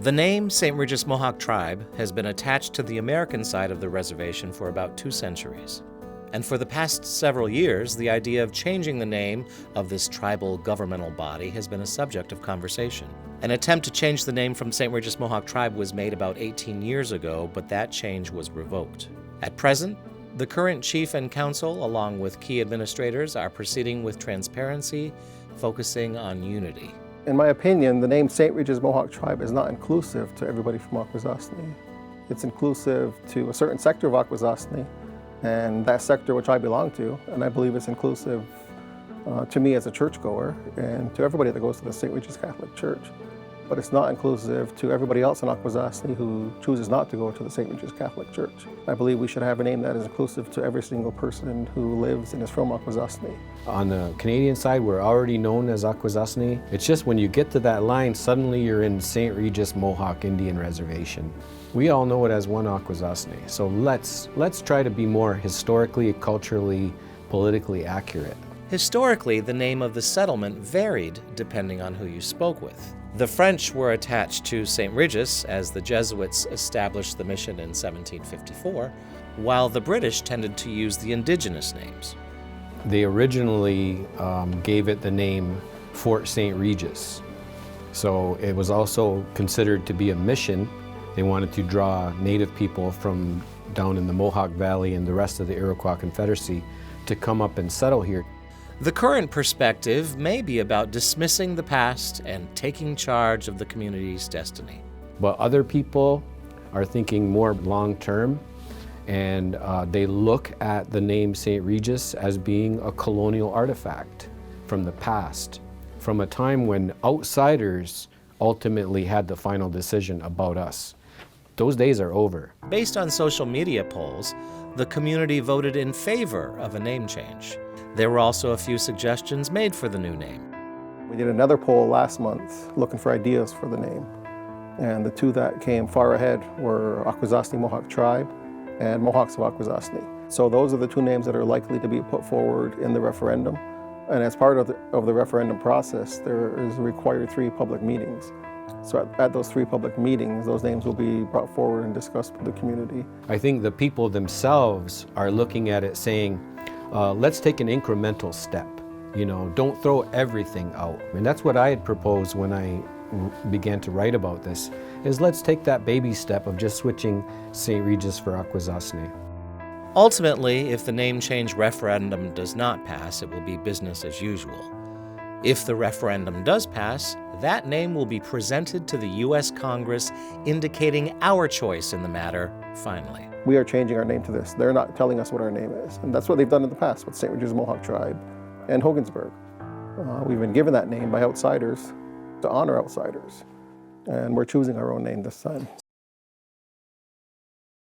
The name Saint Regis Mohawk Tribe has been attached to the American side of the reservation for about 2 centuries. And for the past several years, the idea of changing the name of this tribal governmental body has been a subject of conversation. An attempt to change the name from Saint Regis Mohawk Tribe was made about 18 years ago, but that change was revoked. At present, the current chief and council, along with key administrators, are proceeding with transparency, focusing on unity. In my opinion, the name Saint Regis Mohawk Tribe is not inclusive to everybody from Akwesasne. It's inclusive to a certain sector of Akwesasne, and that sector which I belong to, and I believe it's inclusive to me as a churchgoer and to everybody that goes to the Saint Regis Catholic Church. But it's not inclusive to everybody else in Akwesasne who chooses not to go to the Saint Regis Catholic Church. I believe we should have a name that is inclusive to every single person who lives and is from Akwesasne. On the Canadian side, we're already known as Akwesasne. It's just when you get to that line, suddenly you're in Saint Regis Mohawk Indian Reservation. We all know it as one Akwesasne, so let's try to be more historically, culturally, politically accurate. Historically, the name of the settlement varied depending on who you spoke with. The French were attached to Saint Regis as the Jesuits established the mission in 1754, while the British tended to use the indigenous names. They originally gave it the name Fort Saint Regis. So it was also considered to be a mission. They wanted to draw native people from down in the Mohawk Valley and the rest of the Iroquois Confederacy to come up and settle here. The current perspective may be about dismissing the past and taking charge of the community's destiny. But other people are thinking more long-term, and they look at the name Saint Regis as being a colonial artifact from the past, from a time when outsiders ultimately had the final decision about us. Those days are over. Based on social media polls, the community voted in favor of a name change. There were also a few suggestions made for the new name. We did another poll last month looking for ideas for the name. And the two that came far ahead were Akwesasne Mohawk Tribe and Mohawks of Akwesasne. So those are the two names that are likely to be put forward in the referendum. And as part of the referendum process, there is required 3 public meetings. So at those 3 public meetings, those names will be brought forward and discussed with the community. I think the people themselves are looking at it saying, let's take an incremental step. You know, don't throw everything out. And that's what I had proposed when I began to write about this, is let's take that baby step of just switching Saint Regis for Akwesasne. Ultimately, if the name change referendum does not pass, it will be business as usual. If the referendum does pass, that name will be presented to the U.S. Congress, indicating our choice in the matter finally. We are changing our name to this. They're not telling us what our name is. And that's what they've done in the past with Saint Regis Mohawk Tribe and Hogansburg. We've been given that name by outsiders to honor outsiders. And we're choosing our own name this time.